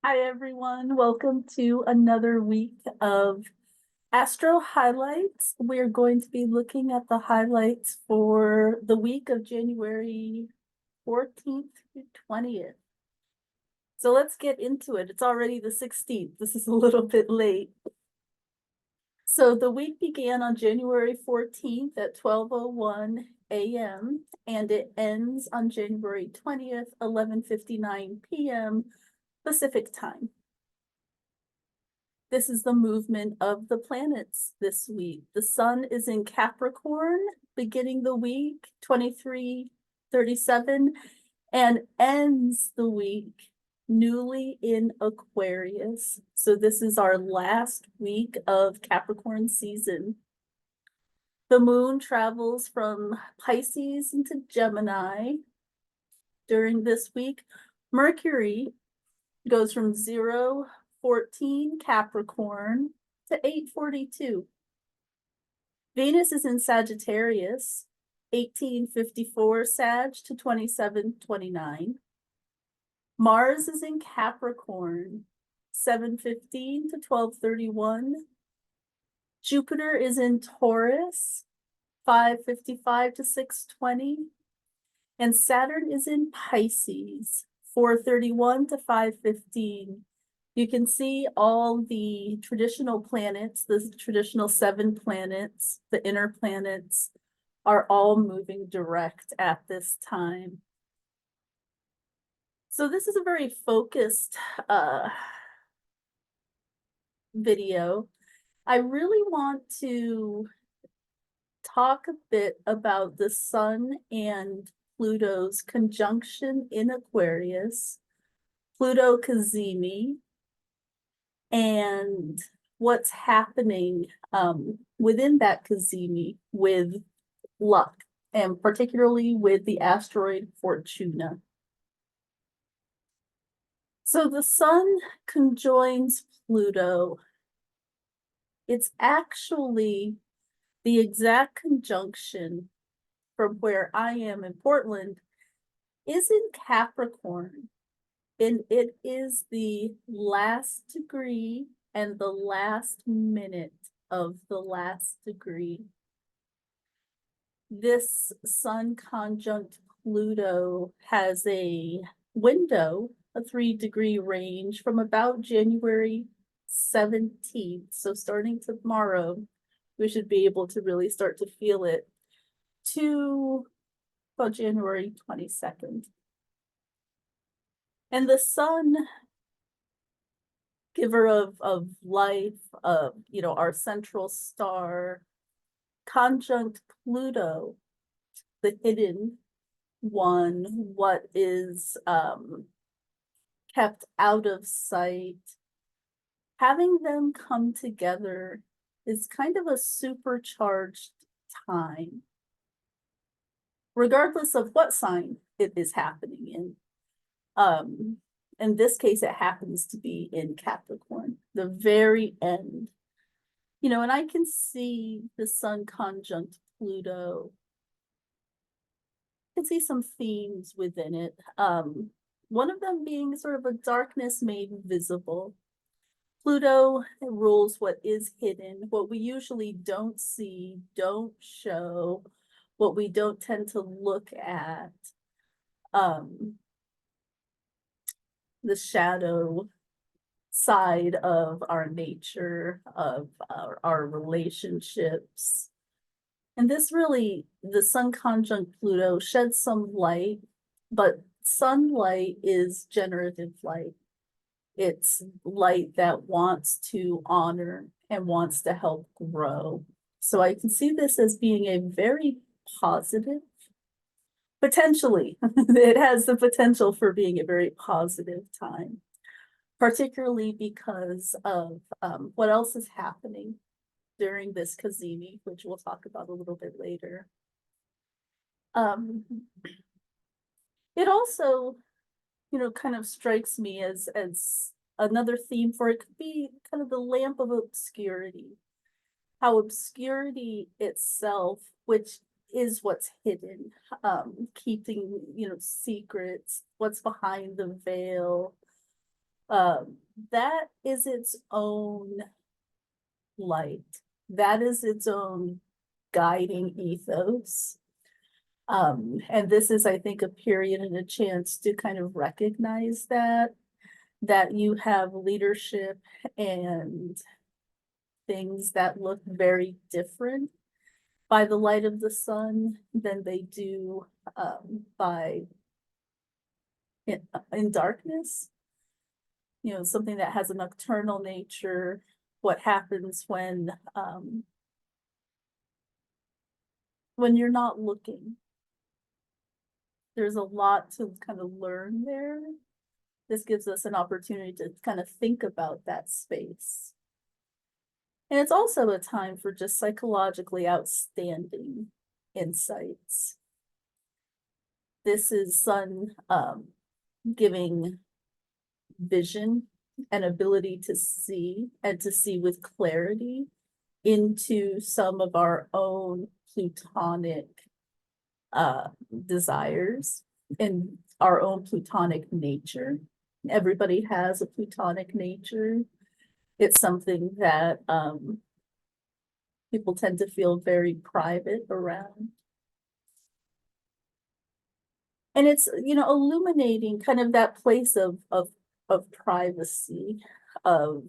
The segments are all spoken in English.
Hi, everyone. Welcome to another week of Astro highlights. We're going to be looking at the highlights for the week of January 14th to 20th. So let's get into it. It's already the 16th. This is a little bit late. So the week began on January 14th at 12:01 a.m. and it ends on January 20th, 11:59 p.m. Pacific time. This is the movement of the planets this week. The sun is in Capricorn, beginning the week 23:37, and ends the week newly in Aquarius. So this is our last week of Capricorn season. The moon travels from Pisces into Gemini during this week. Mercury goes from 0:14 Capricorn to 8:42. Venus is in Sagittarius, 18:54 Sag to 27:29. Mars is in Capricorn, 7:15 to 12:31. Jupiter is in Taurus, 5:55 to 6:20. And Saturn is in Pisces, 4:31 to 5:15. You can see all the traditional planets, the traditional 7 planets, the inner planets, are all moving direct at this time. So this is a very focused video. I really want to talk a bit about the Sun and Pluto's conjunction in Aquarius, Pluto cazimi, and what's happening within that cazimi with luck, and particularly with the asteroid Fortuna. So the sun conjoins Pluto. It's actually the exact conjunction from where I am in Portland is in Capricorn. And it is the last degree and the last minute of the last degree. This sun conjunct Pluto has a window, a 3-degree range from about January 17th. So starting tomorrow, we should be able to really start to feel it to about January 22nd. And the sun, giver of life, of our central star, conjunct Pluto, the hidden one, what is kept out of sight. Having them come together is kind of a supercharged time, regardless of what sign it is happening in. In this case, it happens to be in Capricorn, the very end. And I can see the sun conjunct Pluto. I can see some themes within it. One of them being sort of a darkness made visible. Pluto rules what is hidden, what we usually don't see, don't show, what we don't tend to look at. The shadow side of our nature, of our relationships. And this really, the sun conjunct Pluto sheds some light, but sunlight is generative light. It's light that wants to honor and wants to help grow. So I can see this as being a very positive, potentially, it has the potential for being a very positive time, particularly because of what else is happening during this cazimi, which we'll talk about a little bit later. It also, kind of strikes me as another theme for it could be kind of the lamp of obscurity. How obscurity itself, which is what's hidden, keeping, secrets, what's behind the veil, That is its own light. That is its own guiding ethos. And this is, I think, a period and a chance to kind of recognize that you have leadership and things that look very different by the light of the sun than they do by in darkness. You know, something that has a nocturnal nature. What happens when you're not looking? There's a lot to kind of learn there. This gives us an opportunity to kind of think about that space. And it's also a time for just psychologically outstanding insights. This is sun giving vision and ability to see, and to see with clarity into some of our own plutonic desires and our own plutonic nature. Everybody has a plutonic nature. It's something that people tend to feel very private around. And it's, you know, illuminating kind of that place of privacy, of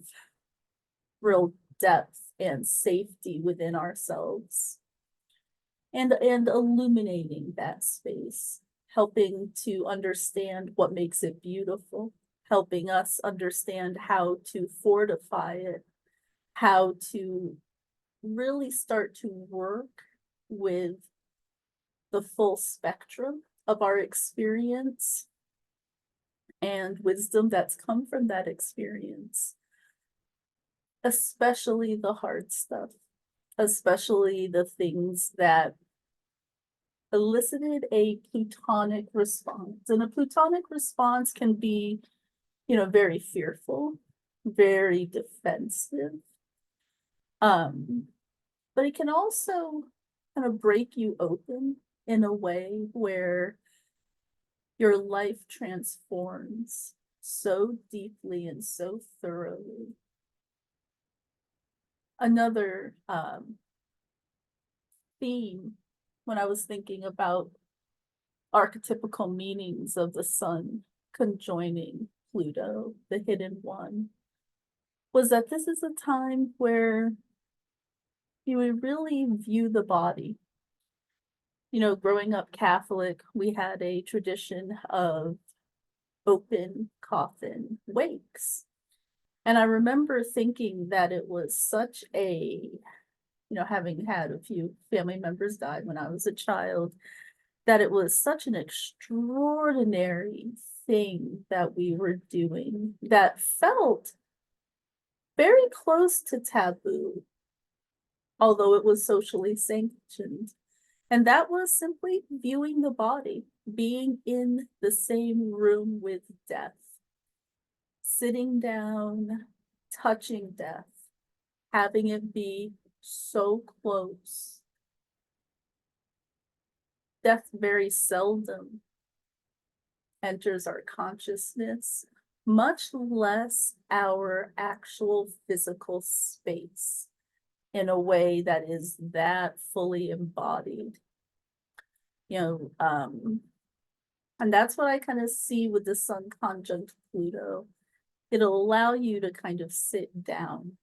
real depth and safety within ourselves. And illuminating that space, helping to understand what makes it beautiful, helping us understand how to fortify it, how to really start to work with the full spectrum of our experience and wisdom that's come from that experience, especially the hard stuff, especially the things that elicited a plutonic response. And a plutonic response can be, you know, very fearful, very defensive. But it can also kind of break you open in a way where your life transforms so deeply and so thoroughly. Another theme when I was thinking about archetypical meanings of the sun conjoining Pluto, the hidden one, was that this is a time where you would really view the body. You know, growing up Catholic, we had a tradition of open coffin wakes. And I remember thinking that it was such a, you know, having had a few family members die when I was a child, that it was such an extraordinary thing that we were doing that felt very close to taboo, although it was socially sanctioned. And that was simply viewing the body, being in the same room with death, sitting down, touching death, having it be so close. Death very seldom enters our consciousness, much less our actual physical space in a way that is that fully embodied. You know, and that's what I kind of see with the sun conjunct Pluto. It'll allow you to kind of sit down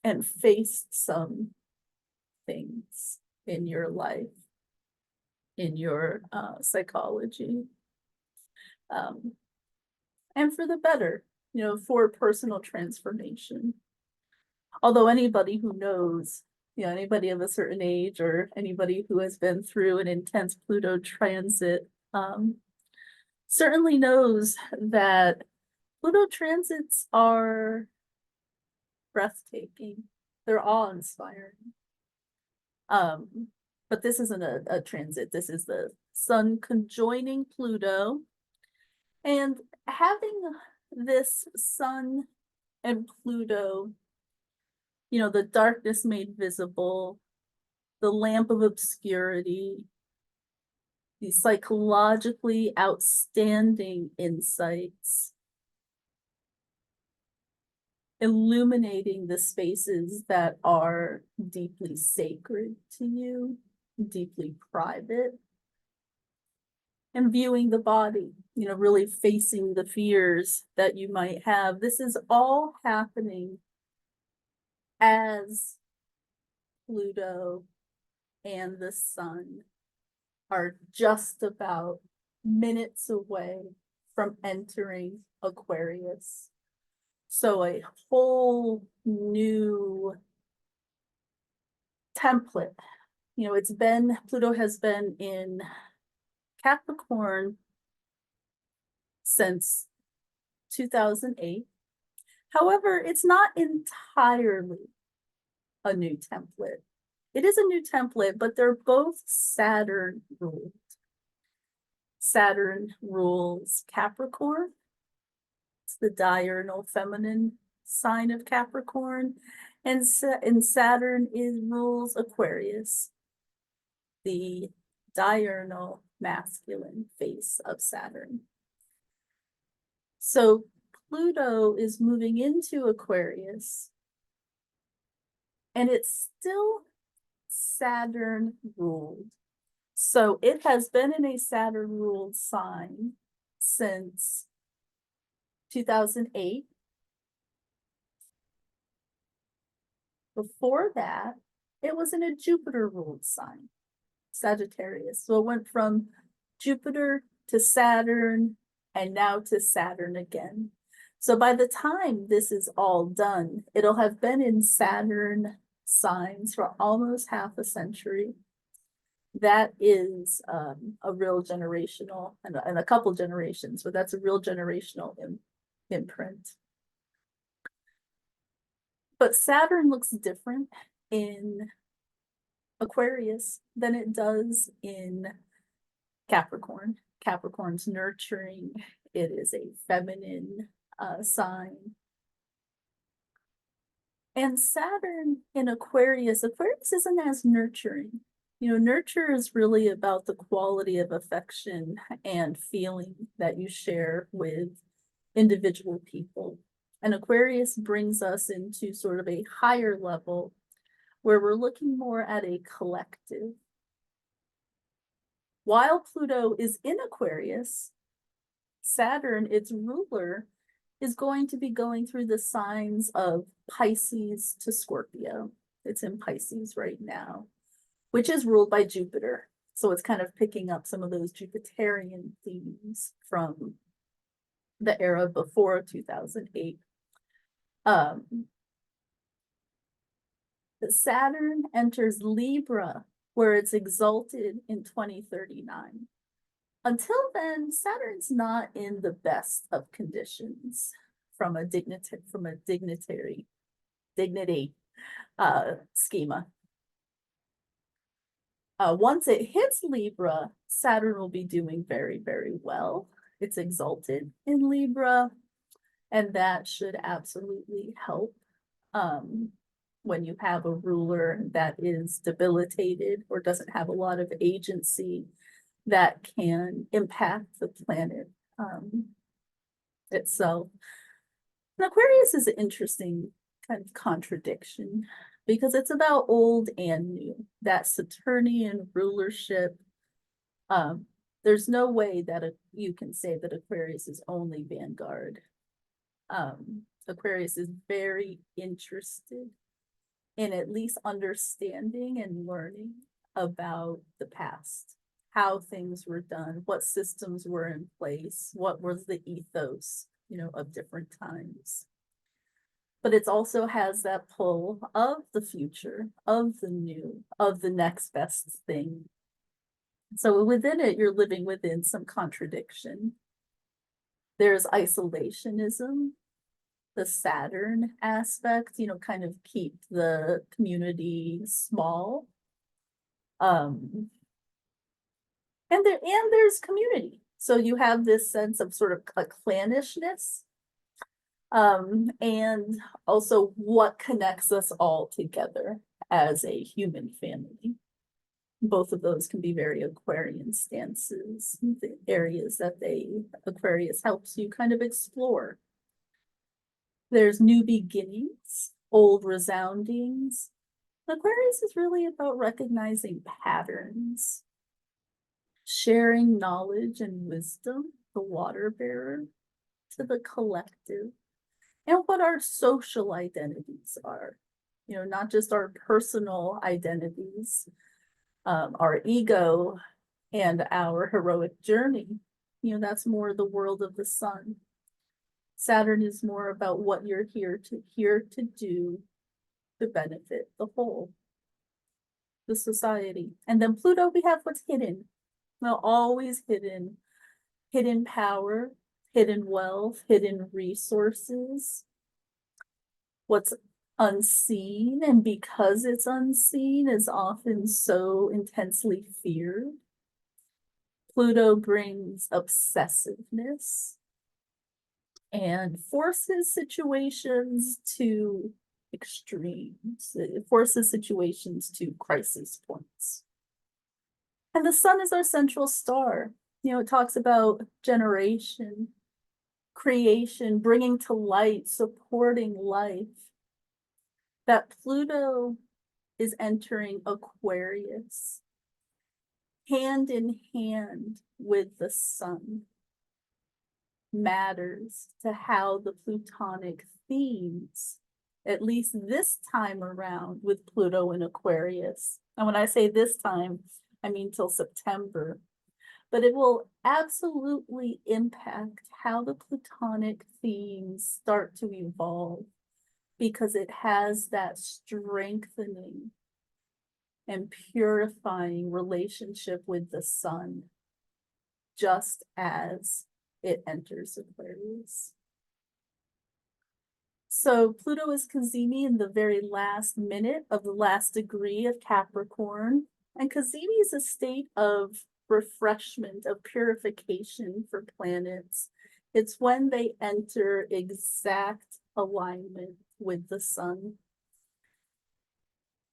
and face some things in your life, in your psychology, and for the better, you know, for personal transformation. Although anybody who knows, you know, anybody of a certain age or anybody who has been through an intense Pluto transit certainly knows that Pluto transits are breathtaking. They're awe-inspiring. But this isn't a transit. This is the sun conjoining Pluto. And having this sun and Pluto, you know, the darkness made visible, the lamp of obscurity, these psychologically outstanding insights, illuminating the spaces that are deeply sacred to you, deeply private, and viewing the body, really facing the fears that you might have. This is all happening as Pluto and the sun are just about minutes away from entering Aquarius. So a whole new template. Pluto has been in Capricorn since 2008. However, it's not entirely a new template. It is a new template, but they're both Saturn ruled. Saturn rules Capricorn. It's the diurnal feminine sign of Capricorn. And Saturn rules Aquarius, the diurnal masculine face of Saturn. So Pluto is moving into Aquarius, and it's still Saturn ruled. So it has been in a Saturn ruled sign since 2008. Before that, it was in a Jupiter ruled sign, Sagittarius. So it went from Jupiter to Saturn and now to Saturn again. So by the time this is all done, it'll have been in Saturn signs for almost half a century. That is a real generational, and a couple generations, but that's a real generational imprint. But Saturn looks different in Aquarius than it does in Capricorn. Capricorn's nurturing. It is a feminine sign. And Saturn in Aquarius isn't as nurturing. Nurture is really about the quality of affection and feeling that you share with individual people. And Aquarius brings us into sort of a higher level where we're looking more at a collective. While Pluto is in Aquarius, Saturn, its ruler, is going to be going through the signs of Pisces to Scorpio. It's in Pisces right now, which is ruled by Jupiter. So it's kind of picking up some of those Jupiterian themes from the era before 2008. Saturn enters Libra, where it's exalted in 2039. Until then, Saturn's not in the best of conditions from a dignity schema. Once it hits Libra, Saturn will be doing very, very well. It's exalted in Libra, and that should absolutely help when you have a ruler that is debilitated or doesn't have a lot of agency that can impact the planet itself. And Aquarius is an interesting kind of contradiction because it's about old and new. That Saturnian rulership, there's no way that you can say that Aquarius is only vanguard. Aquarius is very interested in at least understanding and learning about the past, how things were done, what systems were in place, what was the ethos, of different times. But it also has that pull of the future, of the new, of the next best thing. So within it, you're living within some contradiction. There's isolationism, the Saturn aspect, kind of keep the community small. And there's community. So you have this sense of sort of a clannishness. And also what connects us all together as a human family. Both of those can be very Aquarian stances, the areas that Aquarius helps you kind of explore. There's new beginnings, old resoundings. Aquarius is really about recognizing patterns, sharing knowledge and wisdom, the water bearer, to the collective, and what our social identities are. You know, not just our personal identities, our ego and our heroic journey. You know, that's more the world of the sun. Saturn is more about what you're here to do to benefit the whole, the society. And then Pluto, we have what's hidden. Well, always hidden power, hidden wealth, hidden resources, what's unseen, and because it's unseen, is often so intensely feared. Pluto brings obsessiveness and forces situations to extremes. It forces situations to crisis points. And the sun is our central star. You know, it talks about generation, creation, bringing to light, supporting life. That Pluto is entering Aquarius, hand in hand with the sun, matters to how the Plutonic themes, at least this time around with Pluto in Aquarius. And when I say this time, I mean till September. But it will absolutely impact how the Plutonic themes start to evolve, because it has that strengthening and purifying relationship with the sun, just as it enters Aquarius. So Pluto is Cazimi in the very last minute of the last degree of Capricorn. And Cazimi is a state of refreshment, of purification for planets. It's when they enter exact alignment with the sun.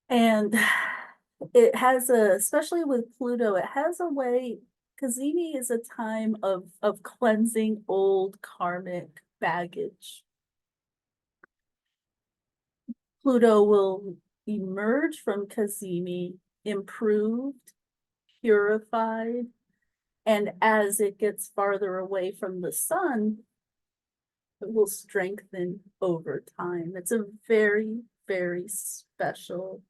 And it has especially with Pluto, it has a way, Cazimi is a time of cleansing old karmic baggage. Pluto will emerge from Cazimi improved, purified, and as it gets farther away from the sun, it will strengthen over time. It's a very, very special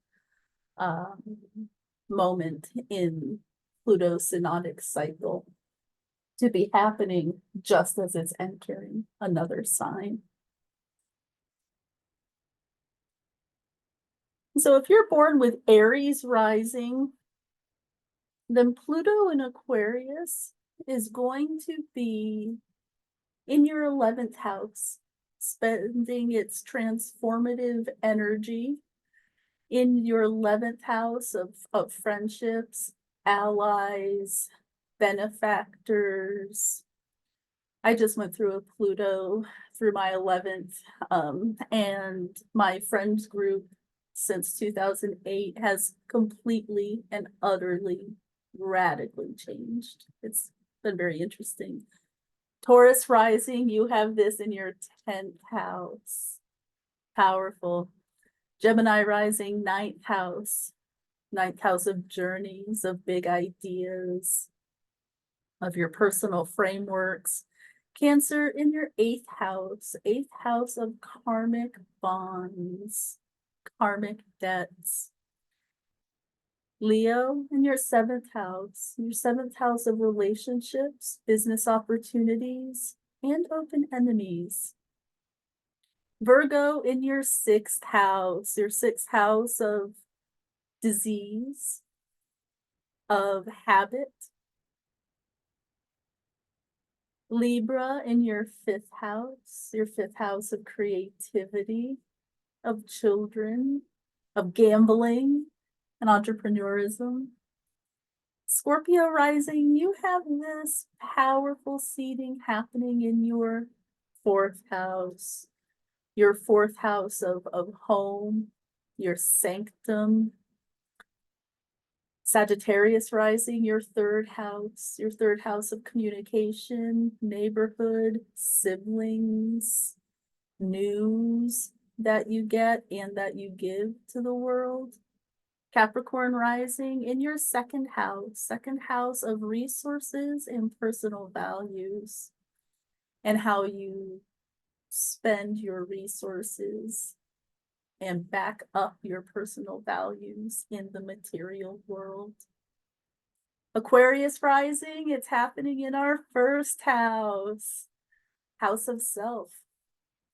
moment in Pluto's synodic cycle to be happening just as it's entering another sign. So if you're born with Aries rising, then Pluto in Aquarius is going to be in your 11th house, spending its transformative energy in your 11th house of friendships, allies, benefactors. I just went through a Pluto through my 11th, and my friends group since 2008 has completely and utterly, radically changed. It's been very interesting. Taurus rising, you have this in your 10th house. Powerful. Gemini rising, 9th house. 9th house of journeys, of big ideas, of your personal frameworks. Cancer in your 8th house of karmic bonds, karmic debts. Leo in your 7th house of relationships, business opportunities, and open enemies. Virgo in your 6th house of disease, of habit. Libra in your 5th house of creativity, of children, of gambling and entrepreneurism. Scorpio rising, you have this powerful seeding happening in your 4th house, your 4th house of home, your sanctum. Sagittarius rising, your 3rd house of communication, neighborhood, siblings, news that you get and that you give to the world. Capricorn rising in your second house of resources and personal values, and how you spend your resources and back up your personal values in the material world. Aquarius rising, it's happening in our first house, house of self,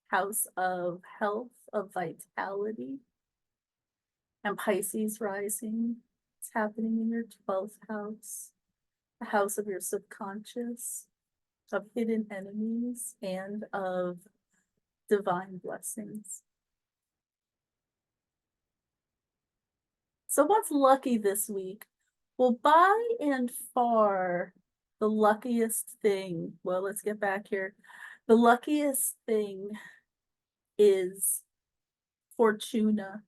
house of health, of vitality. And Pisces rising, it's happening in your 12th house, the house of your subconscious, of hidden enemies, and of divine blessings. So what's lucky this week? Well, by and far, the luckiest thing, well, let's get back here. The luckiest thing is Fortuna.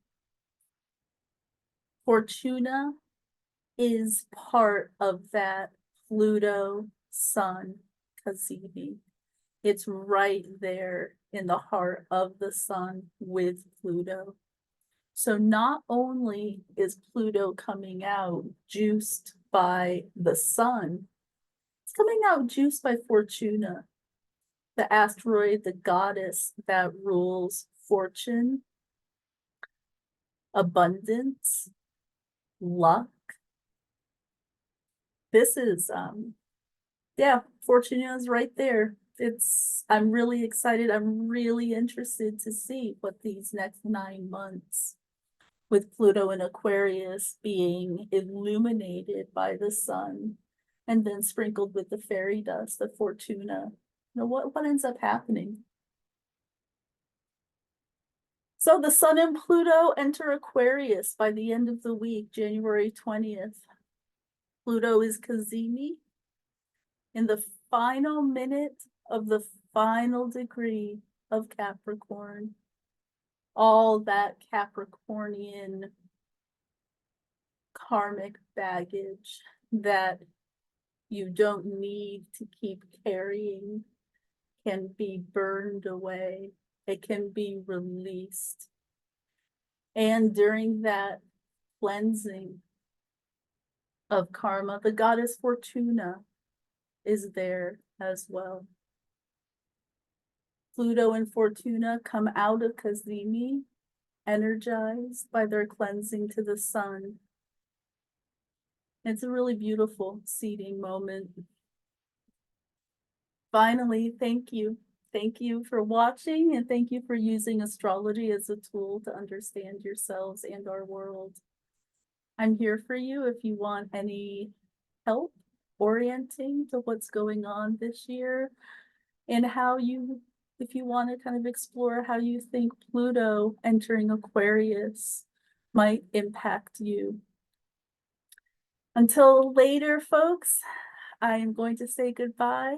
Fortuna is part of that Pluto Sun cusp. It's right there in the heart of the Sun with Pluto. So not only is Pluto coming out juiced by the Sun, it's coming out juiced by Fortuna, the asteroid, the goddess that rules fortune, abundance, luck. This is yeah, Fortuna is right there. I'm really excited. I'm really interested to see what these next 9 months, with Pluto and Aquarius being illuminated by the sun and then sprinkled with the fairy dust of Fortuna. What ends up happening? So the Sun and Pluto enter Aquarius by the end of the week, January 20th. Pluto is cazimi in the final minute of the final degree of Capricorn. All that Capricornian karmic baggage that you don't need to keep carrying can be burned away. It can be released. And during that cleansing of karma, the goddess Fortuna is there as well. Pluto and Fortuna come out of cazimi, energized by their cleansing to the sun. It's a really beautiful seeding moment. Finally, thank you. Thank you for watching, and thank you for using astrology as a tool to understand yourselves and our world. I'm here for you if you want any help orienting to what's going on this year, and if you want to kind of explore how you think Pluto entering Aquarius might impact you. Until later, folks, I am going to say goodbye.